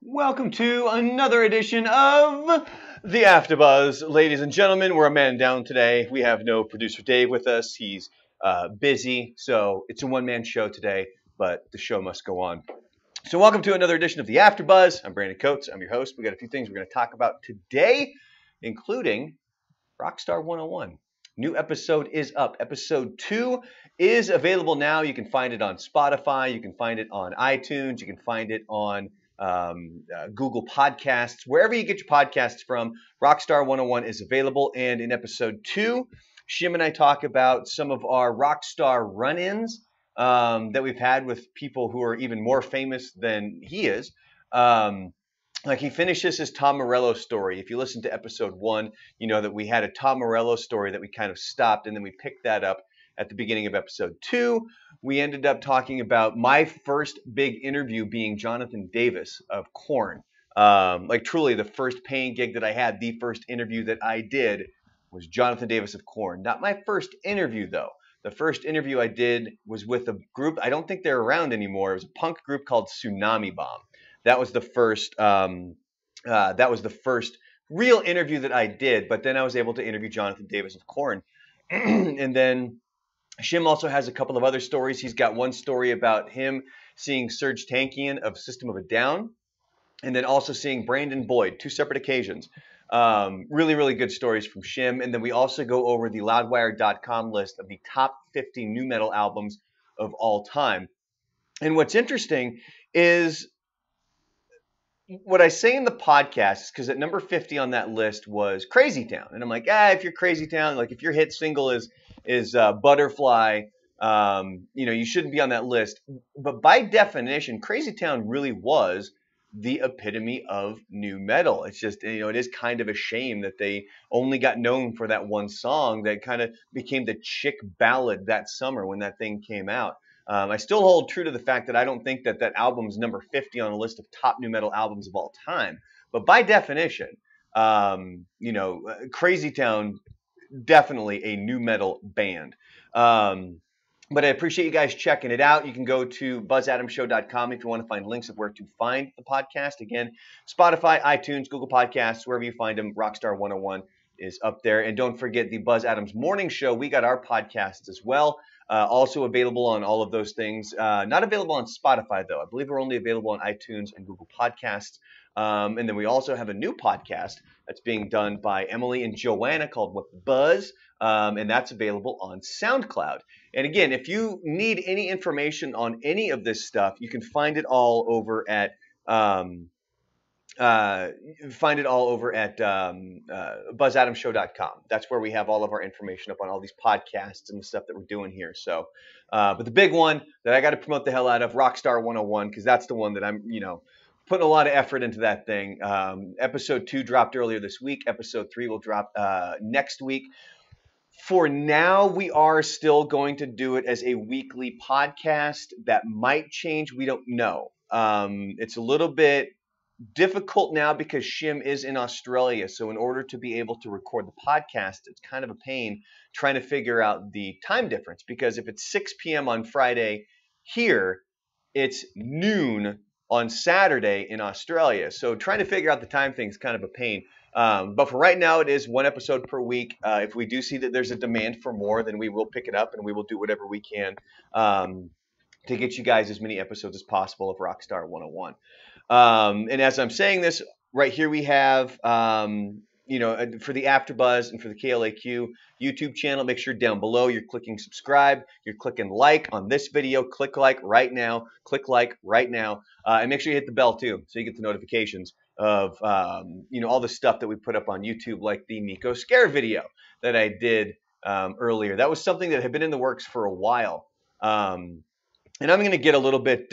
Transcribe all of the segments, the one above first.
Welcome to another edition of the AfterBuzz. Ladies and gentlemen, we're a man down today. We have no producer Dave with us. He's busy, so it's a one-man show today, but the show must go on. So welcome to another edition of the AfterBuzz. I'm Brandon Coates. I'm your host. We got a few things we're going to talk about today, including Rockstar 101. New episode is up. Episode 2 is available now. You can find it on Spotify. You can find it on iTunes. You can find it on Google Podcasts. Wherever you get your podcasts from, Rockstar 101 is available. And in episode 2, Shim and I talk about some of our Rockstar run-ins that we've had with people who are even more famous than he is. Like he finishes his Tom Morello story. If you listen to episode 1, you know that we had a Tom Morello story that we kind of stopped, and then we picked that up at the beginning of episode 2. We ended up talking about my first big interview being Jonathan Davis of Korn. Like truly the first paying gig that I had, the first interview that I did was Jonathan Davis of Korn. Not my first interview though. The first interview I did was with a group, I don't think they're around anymore. It was a punk group called Tsunami Bomb. That was the first real interview that I did, but then I was able to interview Jonathan Davis of Korn. And then Shim also has a couple of other stories. He's got one story about him seeing Serj Tankian of System of a Down, and then also seeing Brandon Boyd, 2 separate occasions. Really, really good stories from Shim. And then we also go over the Loudwire.com list of the top 50 nu metal albums of all time. And what's interesting is what I say in the podcast is because at number 50 on that list was Crazy Town. And I'm like, if you're Crazy Town, like if your hit single is Butterfly, you shouldn't be on that list. But by definition, Crazy Town really was the epitome of nu metal. It's just, it is kind of a shame that they only got known for that one song that kind of became the chick ballad that summer when that thing came out. I still hold true to the fact that I don't think that album's number 50 on a list of top nu metal albums of all time. But by definition, Crazy Town, definitely a nu metal band. But I appreciate you guys checking it out. You can go to buzzadamshow.com if you want to find links of where to find the podcast. Again, Spotify, iTunes, Google Podcasts, wherever you find them, Rockstar 101 is up there. And don't forget the Buzz Adams Morning Show. We got our podcasts as well. Also available on all of those things. Not available on Spotify, though. I believe we're only available on iTunes and Google Podcasts. And then we also have a new podcast that's being done by Emily and Joanna called What the Buzz. And that's available on SoundCloud. And again, if you need any information on any of this stuff, you can find it all over at buzzadamshow.com. That's where we have all of our information up on all these podcasts and the stuff that we're doing here. So, but the big one that I got to promote the hell out of, Rockstar 101, because that's the one that I'm, putting a lot of effort into that thing. Episode 2 dropped earlier this week. Episode 3 will drop next week. For now, we are still going to do it as a weekly podcast. That might change. We don't know. It's a little bit difficult now because Shim is in Australia. So in order to be able to record the podcast, it's kind of a pain trying to figure out the time difference. Because if it's 6 p.m. on Friday here, it's noon on Saturday in Australia. So trying to figure out the time thing is kind of a pain. But for right now, it is 1 episode per week. If we do see that there's a demand for more, then we will pick it up and we will do whatever we can to get you guys as many episodes as possible of Rockstar 101. And as I'm saying this, right here we have, for the AfterBuzz and for the KLAQ YouTube channel, make sure down below you're clicking subscribe, you're clicking like on this video, click like right now, and make sure you hit the bell too, so you get the notifications of, all the stuff that we put up on YouTube, like the Nico Scare video that I did earlier. That was something that had been in the works for a while. And I'm going to get a little bit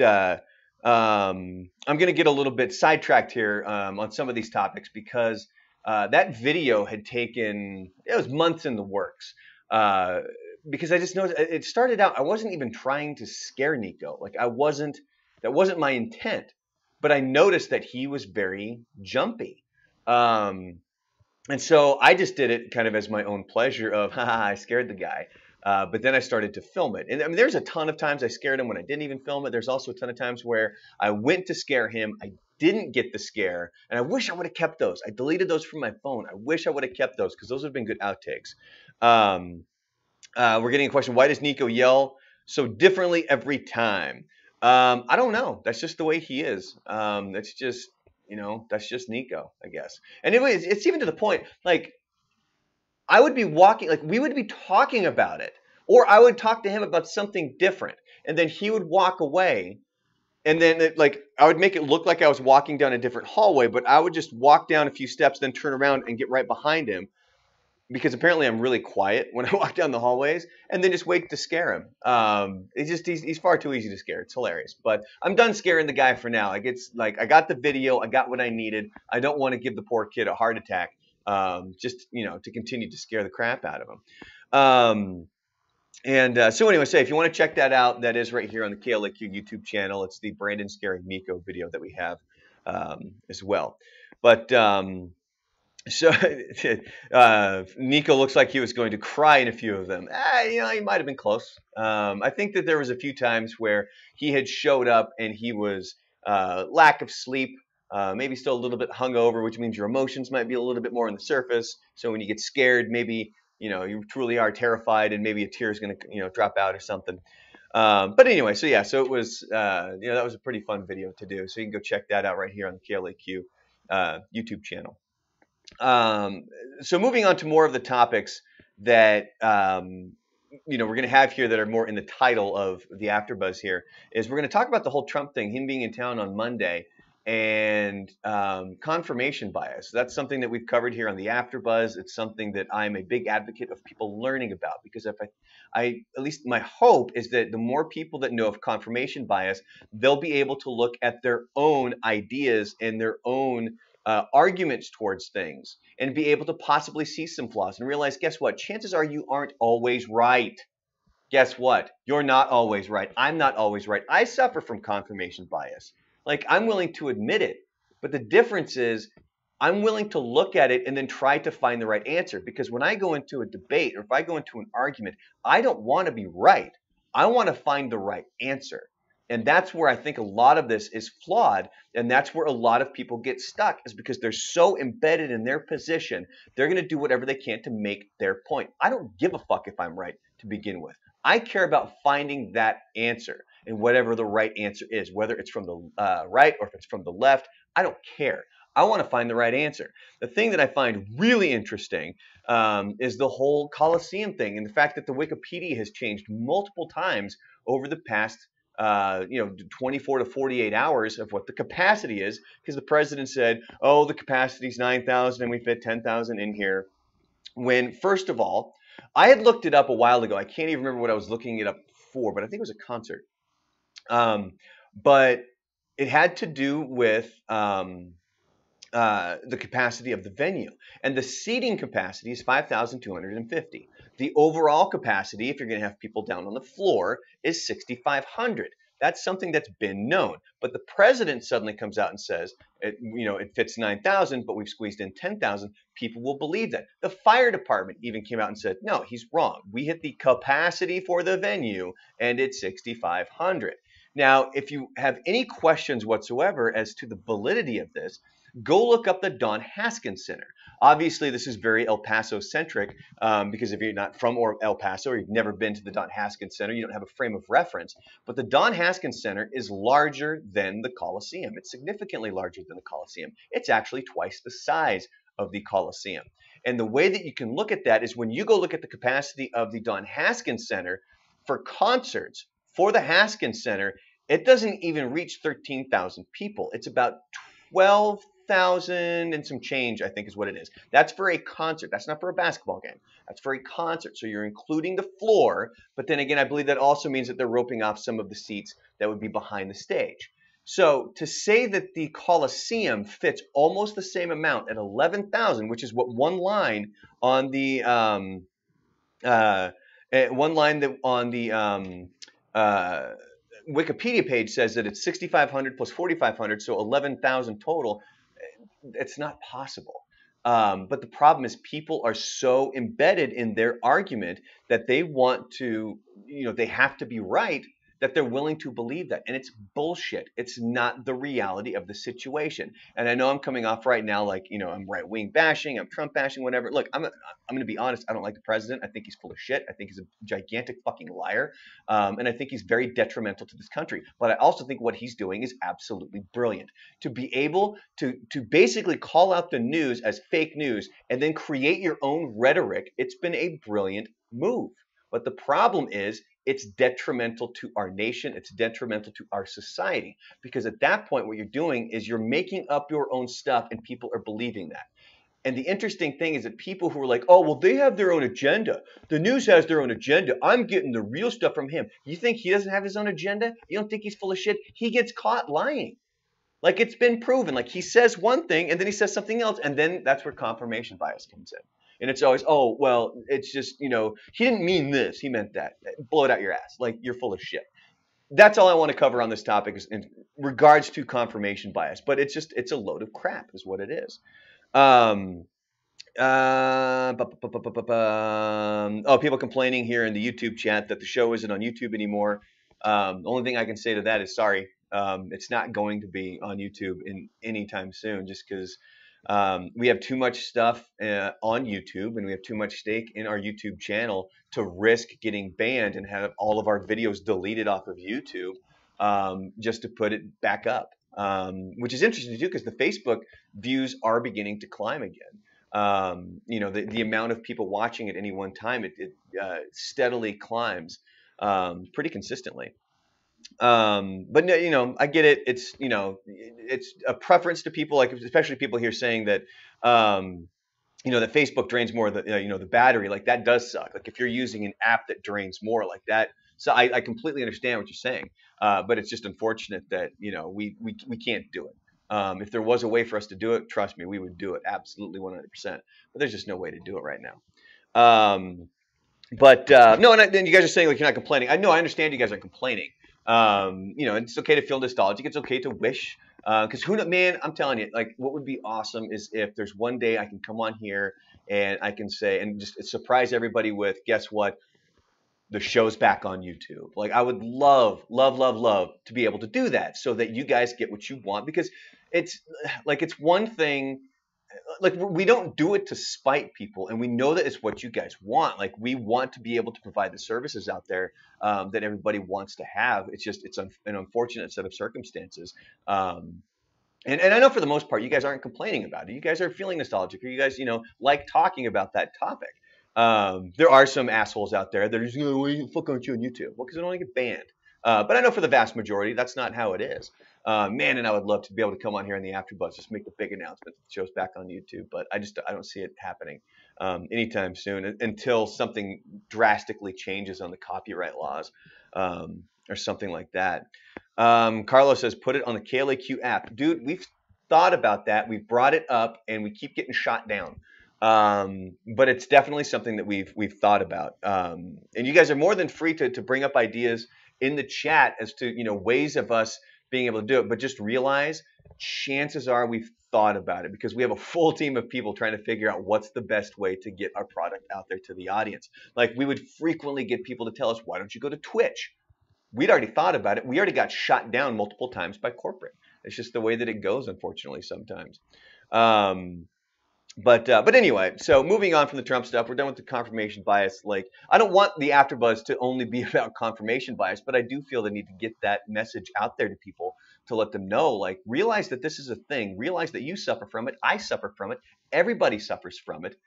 sidetracked here on some of these topics because that video had taken, it was months in the works. Because I just noticed it started out, I wasn't even trying to scare Nico. Like that wasn't my intent. But I noticed that he was very jumpy. And so I just did it kind of as my own pleasure of, haha, I scared the guy. But then I started to film it. And I mean, there's a ton of times I scared him when I didn't even film it. There's also a ton of times where I went to scare him. I didn't get the scare, and I wish I would have kept those. I deleted those from my phone. I wish I would have kept those because those would have been good outtakes. Um, we're getting a question. Why does Nico yell so differently every time? I don't know. That's just the way he is. That's just, that's just Nico, I guess. And anyways, it's even to the point, like, I would be walking, like, we would be talking about it, or I would talk to him about something different, and then he would walk away. And then, I would make it look like I was walking down a different hallway, but I would just walk down a few steps, then turn around and get right behind him because apparently I'm really quiet when I walk down the hallways, and then just wait to scare him. He's far too easy to scare. It's hilarious, but I'm done scaring the guy for now. I got the video, I got what I needed. I don't want to give the poor kid a heart attack, just to continue to scare the crap out of him. So anyway, if you want to check that out, that is right here on the KLAQ YouTube channel. It's the Brandon scaring Nico video that we have as well. But so Nico looks like he was going to cry in a few of them. He might have been close. I think that there was a few times where he had showed up and he was lack of sleep, maybe still a little bit hungover, which means your emotions might be a little bit more on the surface. So when you get scared, maybe you truly are terrified, and maybe a tear is going to drop out or something. But anyway, so it was that was a pretty fun video to do. So you can go check that out right here on the KLAQ YouTube channel. So moving on to more of the topics that we're going to have here that are more in the title of the AfterBuzz here is we're going to talk about the whole Trump thing, him being in town on Monday, and confirmation bias. That's something that we've covered here on the AfterBuzz. It's something that I'm a big advocate of people learning about, because if I at least my hope is that the more people that know of confirmation bias, they'll be able to look at their own ideas and their own arguments towards things and be able to possibly see some flaws and realize, guess what? Chances are you aren't always right. Guess what? You're not always right. I'm not always right. I suffer from confirmation bias. I'm willing to admit it. But the difference is I'm willing to look at it and then try to find the right answer. Because when I go into a debate, or if I go into an argument, I don't want to be right. I want to find the right answer. And that's where I think a lot of this is flawed. And that's where a lot of people get stuck, is because they're so embedded in their position. They're going to do whatever they can to make their point. I don't give a fuck if I'm right to begin with. I care about finding that answer, and whatever the right answer is, whether it's from the right or if it's from the left, I don't care. I want to find the right answer. The thing that I find really interesting is the whole Coliseum thing, and the fact that the Wikipedia has changed multiple times over the past 24 to 48 hours of what the capacity is, because the president said, oh, the capacity is 9,000 and we fit 10,000 in here. When, first of all, I had looked it up a while ago. I can't even remember what I was looking it up for, but I think it was a concert. But it had to do with the capacity of the venue. And the seating capacity is 5,250. The overall capacity, if you're going to have people down on the floor, is 6,500. That's something that's been known. But the president suddenly comes out and says, it fits 9,000, but we've squeezed in 10,000. People will believe that. The fire department even came out and said, no, he's wrong. We hit the capacity for the venue, and it's 6,500. Now, if you have any questions whatsoever as to the validity of this, go look up the Don Haskins Center. Obviously, this is very El Paso-centric because if you're not from El Paso or you've never been to the Don Haskins Center, you don't have a frame of reference. But the Don Haskins Center is larger than the Coliseum. It's significantly larger than the Coliseum. It's actually twice the size of the Coliseum. And the way that you can look at that is when you go look at the capacity of the Don Haskins Center for concerts, for the Haskins Center, it doesn't even reach 13,000 people. It's about 12,000 and some change, I think is what it is. That's for a concert. That's not for a basketball game. That's for a concert. So you're including the floor. But then again, I believe that also means that they're roping off some of the seats that would be behind the stage. So to say that the Coliseum fits almost the same amount at 11,000, which is what one line on the Wikipedia page says that it's 6,500 plus 4,500, so 11,000 total. It's not possible. But the problem is people are so embedded in their argument that they want to, they have to be right. that they're willing to believe that. And it's bullshit. It's not the reality of the situation. And I know I'm coming off right now like, I'm right wing bashing, I'm Trump bashing, whatever. Look, I'm going to be honest. I don't like the president. I think he's full of shit. I think he's a gigantic fucking liar. And I think he's very detrimental to this country. But I also think what he's doing is absolutely brilliant. To be able to basically call out the news as fake news and then create your own rhetoric, it's been a brilliant move. But the problem is it's detrimental to our nation. It's detrimental to our society, because at that point, what you're doing is you're making up your own stuff and people are believing that. And the interesting thing is that people who are like, oh, well, they have their own agenda. The news has their own agenda. I'm getting the real stuff from him. You think he doesn't have his own agenda? You don't think he's full of shit? He gets caught lying. Like, it's been proven. Like, he says one thing and then he says something else. And then that's where confirmation bias comes in. And it's always, oh, well, it's just, he didn't mean this. He meant that. Blow it out your ass. Like, you're full of shit. That's all I want to cover on this topic is in regards to confirmation bias. But it's a load of crap is what it is. Oh, people complaining here in the YouTube chat that the show isn't on YouTube anymore. The only thing I can say to that is sorry. It's not going to be on YouTube in anytime soon, just because we have too much stuff on YouTube and we have too much stake in our YouTube channel to risk getting banned and have all of our videos deleted off of YouTube just to put it back up, which is interesting too, because the Facebook views are beginning to climb again. The amount of people watching at any one time, it steadily climbs pretty consistently. But no, I get it. It's a preference to people, like especially people here saying that that Facebook drains more of the the battery. Like, that does suck. Like, if you're using an app that drains more like that, so I completely understand what you're saying. But it's just unfortunate that we can't do it. If there was a way for us to do it, trust me, we would do it absolutely 100%. But there's just no way to do it right now. No, and then you guys are saying like you're not complaining. I know, I understand you guys are complaining. It's okay to feel nostalgic. It's okay to wish, because man, I'm telling you, like, what would be awesome is if there's one day I can come on here and I can say and just surprise everybody with, guess what? The show's back on YouTube. Like, I would love, love, love, love to be able to do that so that you guys get what you want, because it's one thing. Like, we don't do it to spite people, and we know that it's what you guys want. Like, we want to be able to provide the services out there that everybody wants to have. It's just an unfortunate set of circumstances. And I know for the most part, you guys aren't complaining about it. You guys are feeling nostalgic, or you guys, like talking about that topic. There are some assholes out there that are just, why the fuck aren't you on YouTube? Well, because I don't want to get banned. But I know for the vast majority, that's not how it is. Man, and I would love to be able to come on here in the AfterBuzz, just make the big announcement that the show's back on YouTube. But I don't see it happening anytime soon until something drastically changes on the copyright laws or something like that. Carlos says, put it on the KLAQ app. Dude, we've thought about that. We've brought it up, and we keep getting shot down. But it's definitely something that we've thought about. And you guys are more than free to bring up ideas in the chat as to, ways of us being able to do it. But just realize, chances are we've thought about it, because we have a full team of people trying to figure out what's the best way to get our product out there to the audience. Like, we would frequently get people to tell us, why don't you go to Twitch? We'd already thought about it. We already got shot down multiple times by corporate. It's just the way that it goes, unfortunately, sometimes. But anyway, so moving on from the Trump stuff, we're done with the confirmation bias. Like, I don't want the AfterBuzz to only be about confirmation bias, but I do feel the need to get that message out there to people to let them know, like, realize that this is a thing. Realize that you suffer from it. I suffer from it. Everybody suffers from it.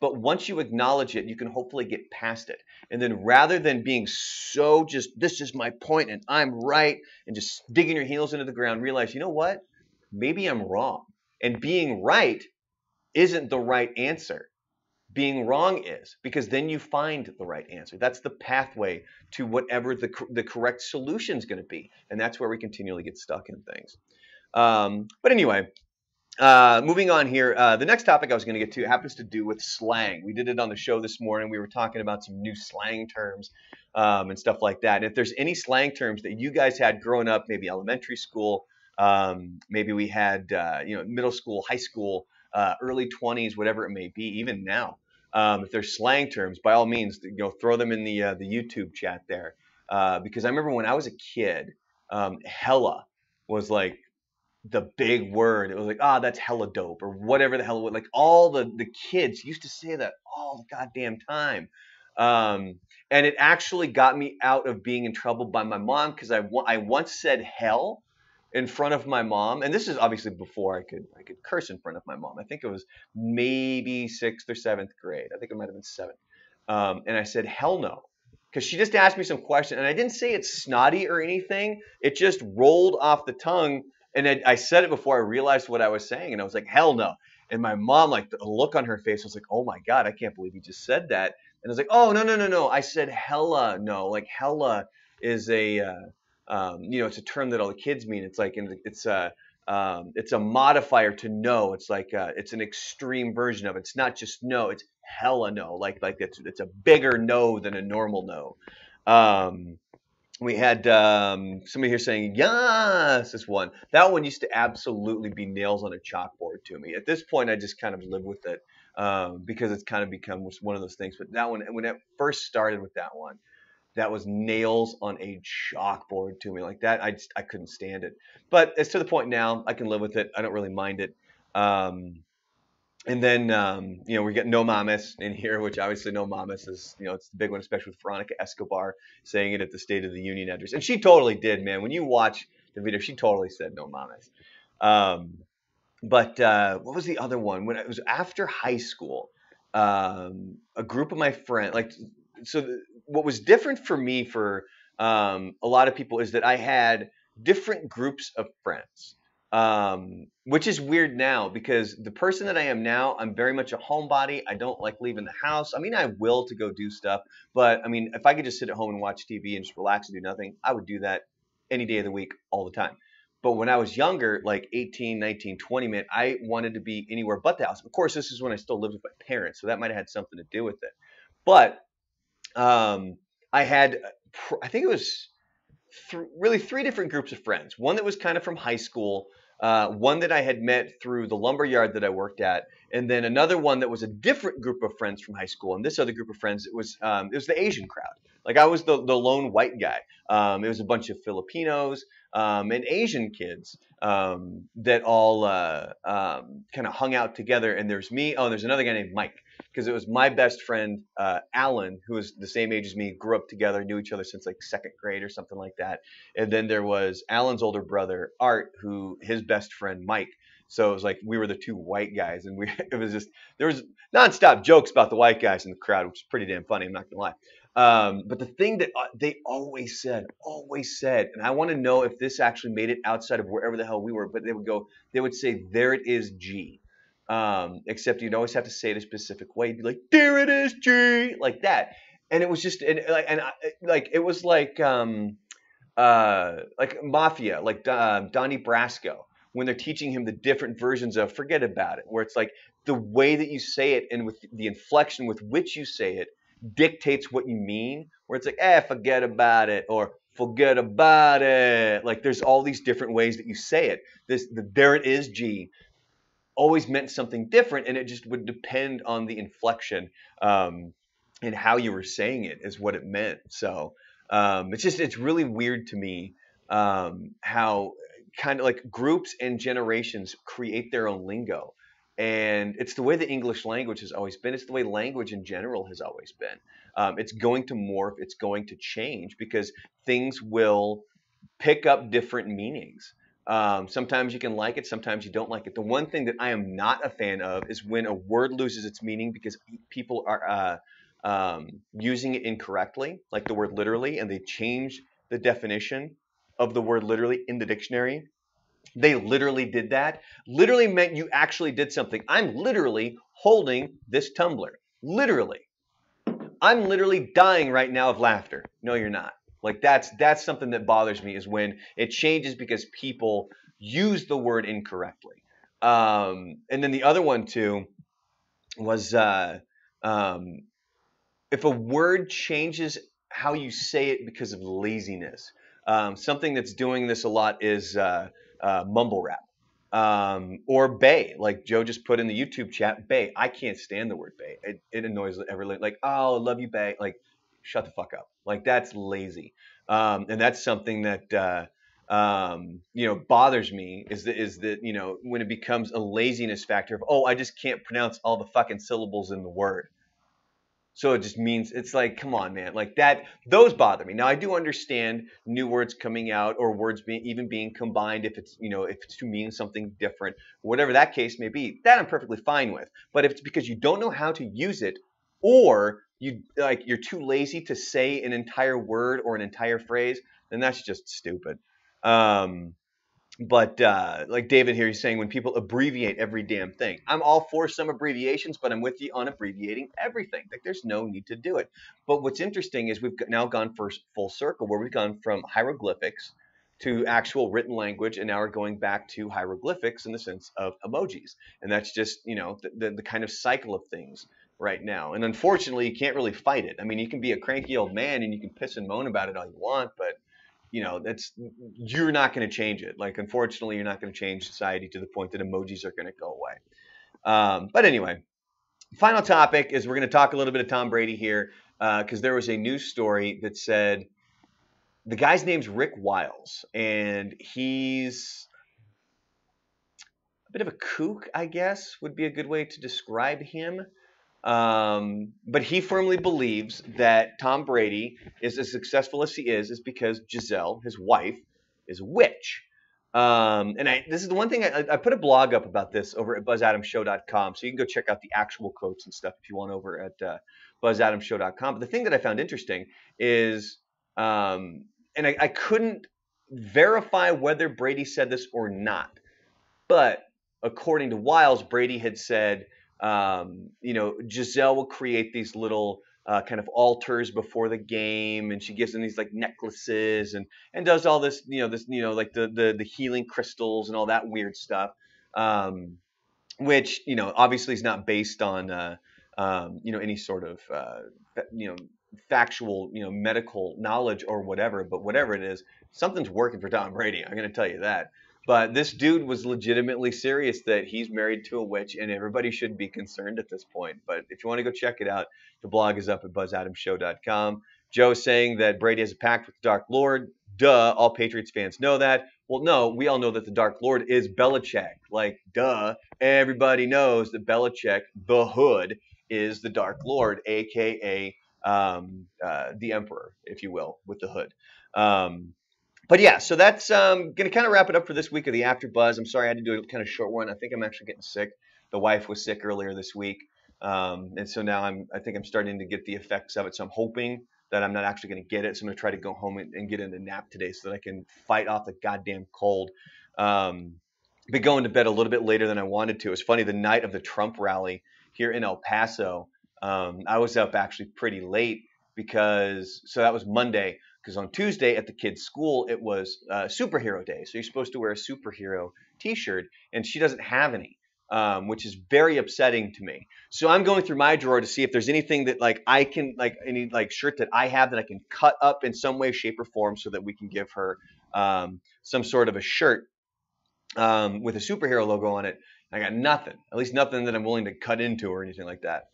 But once you acknowledge it, you can hopefully get past it. And then rather than being so just, this is my point and I'm right, and just digging your heels into the ground, realize, you know what? Maybe I'm wrong. And being right isn't the right answer. Being wrong is, because then you find the right answer. That's the pathway to whatever the correct solution is going to be. And that's where we continually get stuck in things. But anyway, moving on here, the next topic I was going to get to happens to do with slang. We did it on the show this morning. We were talking about some new slang terms and stuff like that. And if there's any slang terms that you guys had growing up, maybe elementary school, maybe we had middle school, high school, early 20s, whatever it may be, even now. If there's slang terms, by all means, throw them in the YouTube chat there. because I remember when I was a kid, hella was like the big word. It was like, ah, that's hella dope or whatever the hell it was. Like all the kids used to say that all the goddamn time. Um, and it actually got me out of being in trouble by my mom because I once said hell in front of my mom, and this is obviously before I could curse in front of my mom. I think it was maybe sixth or seventh grade. I think it might have been seventh. And I said hell no because she just asked me some question, and I didn't say it's snotty or anything. It just rolled off the tongue, and I said it before I realized what I was saying, and I was like, hell no. And my mom, like the look on her face was like, oh my God, I can't believe you just said that. And I was like, oh, no, no, no, no. I said hella no. Like hella is it's a term that all the kids mean. It's like, it's a modifier to no. It's like, it's an extreme version of it. It's not just no, it's hella no. Like it's a bigger no than a normal no. Um, we had somebody here saying, yes, this one. That one used to absolutely be nails on a chalkboard to me. At this point, I just kind of live with it because it's kind of become one of those things. But that one, when it first started with that one, that was nails on a chalkboard to me. Like that, I couldn't stand it. But it's to the point now, I can live with it. I don't really mind it. Um, and then, we get No Mames in here, which obviously No Mames is, it's the big one, especially with Veronica Escobar saying it at the State of the Union address. And she totally did, man. When you watch the video, she totally said No Mames. Um, but what was the other one? When it was after high school, a group of my friends, what was different for me for a lot of people is that I had different groups of friends, which is weird now because the person that I am now, I'm very much a homebody. I don't like leaving the house. I mean, I will to go do stuff, but I mean, if I could just sit at home and watch TV and just relax and do nothing, I would do that any day of the week, all the time. But when I was younger, like 18, 19, 20, man, I wanted to be anywhere but the house. Of course, this is when I still lived with my parents, so that might have had something to do with it. But um, I had, I think it was really three different groups of friends. One that was kind of from high school, one that I had met through the lumber yard that I worked at, and then another one that was a different group of friends from high school. And this other group of friends, it was the Asian crowd. Like I was the lone white guy. It was a bunch of Filipinos and Asian kids that all kind of hung out together. And there's me. Oh, and there's another guy named Mike because it was my best friend, Alan, who was the same age as me, grew up together, knew each other since like second grade or something like that. And then there was Alan's older brother, Art, who his best friend, Mike. So it was like we were the two white guys, and it was just there was nonstop jokes about the white guys in the crowd, which is pretty damn funny. I'm not gonna lie. But the thing that they always said, and I want to know if this actually made it outside of wherever the hell we were, but they would say, there it is, G. Except you'd always have to say it a specific way. You'd be like, there it is, G, like that. And it was just, it was like Mafia, like Donnie Brasco, when they're teaching him the different versions of Forget About It, where it's like the way that you say it and with the inflection with which you say it dictates what you mean, where it's like, forget about it, or forget about it. Like there's all these different ways that you say it. There it is, G, always meant something different, and it just would depend on the inflection and how you were saying it is what it meant. So it's really weird to me how kind of like groups and generations create their own lingo. And it's the way the English language has always been. It's the way language in general has always been. It's going to morph. It's going to change because things will pick up different meanings. Sometimes you can like it, sometimes you don't like it. The one thing that I am not a fan of is when a word loses its meaning because people are using it incorrectly, like the word literally, and they change the definition of the word literally in the dictionary. They literally did that. Literally meant you actually did something. I'm literally holding this tumbler. Literally. I'm literally dying right now of laughter. No, you're not. Like that's something that bothers me is when it changes because people use the word incorrectly. And then the other one too was um, if a word changes how you say it because of laziness. Something that's doing this a lot is mumble rap. Or bay, like Joe just put in the YouTube chat, bay. I can't stand the word bay. It annoys everyone. Like, oh, love you, bay. Like, shut the fuck up. Like that's lazy. And that's something that bothers me is that when it becomes a laziness factor of, oh, I just can't pronounce all the fucking syllables in the word. So it just means it's like, come on, man, like that. Those bother me. Now I do understand new words coming out or words being combined if it's if it's to mean something different, whatever that case may be. That I'm perfectly fine with. But if it's because you don't know how to use it, or you're too lazy to say an entire word or an entire phrase, then that's just stupid. Um, but like David here, he's saying when people abbreviate every damn thing. I'm all for some abbreviations, but I'm with you on abbreviating everything. Like there's no need to do it. But what's interesting is we've now gone full circle where we've gone from hieroglyphics to actual written language, and now we're going back to hieroglyphics in the sense of emojis. And that's just the kind of cycle of things right now. And unfortunately, you can't really fight it. I mean, you can be a cranky old man and you can piss and moan about it all you want, but you're not going to change it. Like, unfortunately, you're not going to change society to the point that emojis are going to go away. But anyway, final topic is we're going to talk a little bit of Tom Brady here because there was a news story that said the guy's name's Rick Wiles, and he's a bit of a kook, I guess, would be a good way to describe him. But he firmly believes that Tom Brady is as successful as he is because Giselle, his wife, is a witch. This is the one thing I put a blog up about this over at buzzadamshow.com, so you can go check out the actual quotes and stuff if you want over at buzzadamshow.com. But the thing that I found interesting is, and I couldn't verify whether Brady said this or not, but according to Wiles, Brady had said, Giselle will create these little kind of altars before the game, and she gives them these like necklaces and does all this, like the healing crystals and all that weird stuff, which obviously is not based on any sort of factual medical knowledge or whatever. But whatever it is, something's working for Tom Brady. I'm going to tell you that. But this dude was legitimately serious that he's married to a witch, and everybody should be concerned at this point. But if you want to go check it out, the blog is up at buzzadamshow.com. Joe saying that Brady has a pact with the Dark Lord. Duh, all Patriots fans know that. Well, no, we all know that the Dark Lord is Belichick. Like, duh, everybody knows that Belichick, the Hood, is the Dark Lord, a.k.a. The Emperor, if you will, with the hood. But yeah, so that's going to kind of wrap it up for this week of the After Buzz. I'm sorry I had to do a kind of short one. I think I'm actually getting sick. The wife was sick earlier this week. And so now I think I'm starting to get the effects of it. So I'm hoping that I'm not actually going to get it. So I'm going to try to go home and get in a nap today so that I can fight off the goddamn cold. Been going to bed a little bit later than I wanted to. It's funny, the night of the Trump rally here in El Paso, I was up actually pretty late so that was Monday. Because on Tuesday at the kids' school, it was superhero day. So you're supposed to wear a superhero t-shirt, and she doesn't have any, which is very upsetting to me. So I'm going through my drawer to see if there's anything that I can, any shirt that I have that I can cut up in some way, shape, or form so that we can give her some sort of a shirt with a superhero logo on it. I got nothing, at least nothing that I'm willing to cut into or anything like that.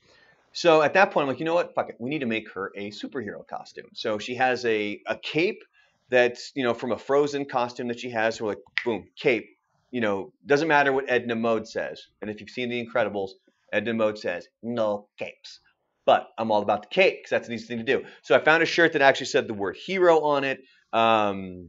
So at that point, I'm like, you know what? Fuck it. We need to make her a superhero costume. So she has a cape that's, from a Frozen costume that she has. So we're like, boom, cape. Doesn't matter what Edna Mode says. And if you've seen The Incredibles, Edna Mode says, no capes. But I'm all about the cape because that's an easy thing to do. So I found a shirt that actually said the word hero on it. And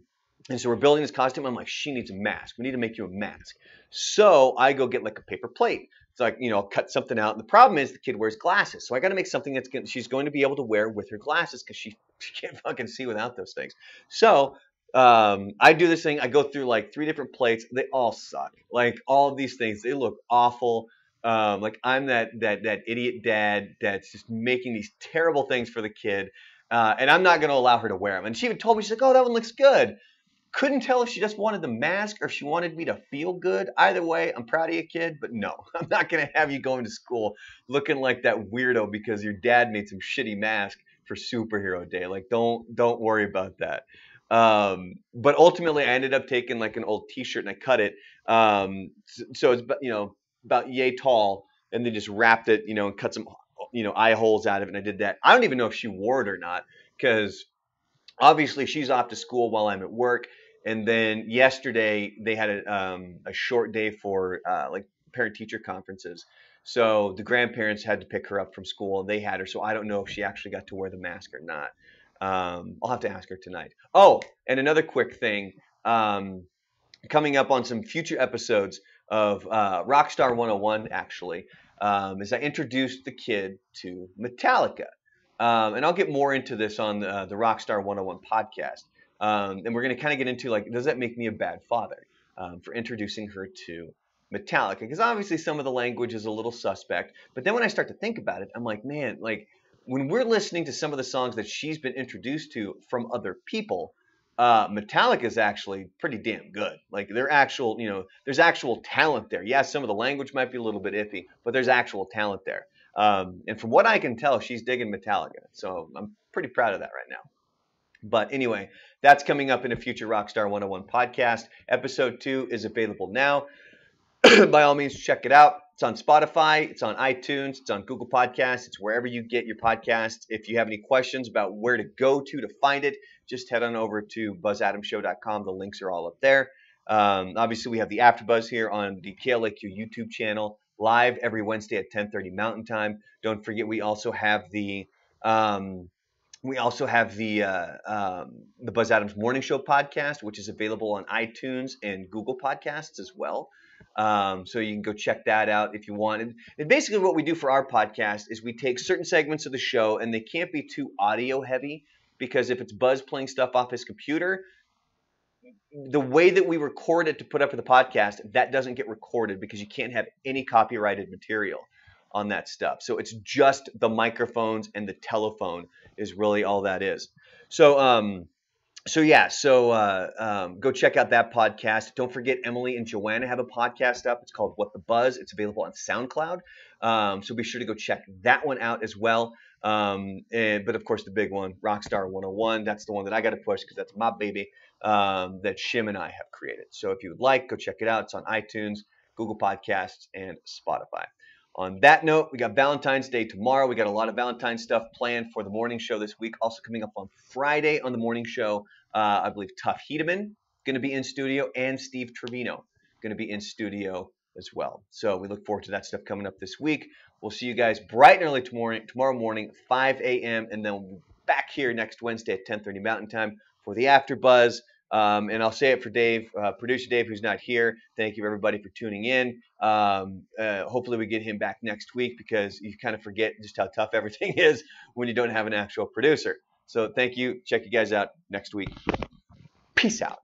so we're building this costume. I'm like, she needs a mask. We need to make you a mask. So I go get a paper plate. It's like, I'll cut something out. And the problem is the kid wears glasses. So I got to make something she's going to be able to wear with her glasses because she can't fucking see without those things. So I do this thing. I go through 3 different plates. They all suck. All of these things, they look awful. I'm that idiot dad that's just making these terrible things for the kid. And I'm not going to allow her to wear them. And she even told me, she's like, oh, that one looks good. Couldn't tell if she just wanted the mask or if she wanted me to feel good. Either way, I'm proud of you, kid, but no, I'm not going to have you going to school looking like that weirdo because your dad made some shitty mask for superhero day. Don't worry about that. But ultimately I ended up taking an old t-shirt and I cut it. So it's, about yay tall, and then just wrapped it, and cut some eye holes out of it, and I did that. I don't even know if she wore it or not, because obviously she's off to school while I'm at work. And then yesterday they had a short day for like parent teacher conferences. So the grandparents had to pick her up from school and they had her. So I don't know if she actually got to wear the mask or not. I'll have to ask her tonight. Oh, and another quick thing. Coming up on some future episodes of Rockstar 101, actually, is I introduced the kid to Metallica. And I'll get more into this on the Rockstar 101 podcast. And we're going to kind of get into, like, does that make me a bad father for introducing her to Metallica? Because obviously some of the language is a little suspect. But then when I start to think about it, I'm like, man, like when we're listening to some of the songs that she's been introduced to from other people, Metallica is actually pretty damn good. Like they're actual, there's actual talent there. Yeah, some of the language might be a little bit iffy, but there's actual talent there. And from what I can tell, she's digging Metallica. So I'm pretty proud of that right now. But anyway, that's coming up in a future Rockstar 101 podcast. Episode 2 is available now. By all means, check it out. It's on Spotify. It's on iTunes. It's on Google Podcasts. It's wherever you get your podcasts. If you have any questions about where to go to find it, just head on over to buzzadamshow.com. The links are all up there. Obviously, we have the AfterBuzz here on the KLAQ YouTube channel, live every Wednesday at 10:30 Mountain Time. Don't forget, we also have the Buzz Adams Morning Show podcast, which is available on iTunes and Google Podcasts as well. So you can go check that out if you want. And basically what we do for our podcast is we take certain segments of the show, and they can't be too audio heavy, because if it's Buzz playing stuff off his computer, the way that we record it to put up for the podcast, that doesn't get recorded because you can't have any copyrighted material on that stuff. So it's just the microphones and the telephone is really all that is. So go check out that podcast. Don't forget, Emily and Joanna have a podcast up. It's called What the Buzz. It's available on SoundCloud. So be sure to go check that one out as well. But of course, the big one, Rockstar 101, that's the one that I got to push because that's my baby that Shim and I have created. So if you would like, go check it out. It's on iTunes, Google Podcasts, and Spotify. On that note, we got Valentine's Day tomorrow. We got a lot of Valentine's stuff planned for the morning show this week. Also coming up on Friday on the morning show, I believe Tuff Hedeman going to be in studio, and Steve Trevino going to be in studio as well. So we look forward to that stuff coming up this week. We'll see you guys bright and early tomorrow morning, 5 a.m. And then we'll be back here next Wednesday at 10:30 Mountain Time for the After Buzz. And I'll say it for Dave, producer Dave, who's not here. Thank you, everybody, for tuning in. Hopefully we get him back next week, because you kind of forget just how tough everything is when you don't have an actual producer. So thank you. Check you guys out next week. Peace out.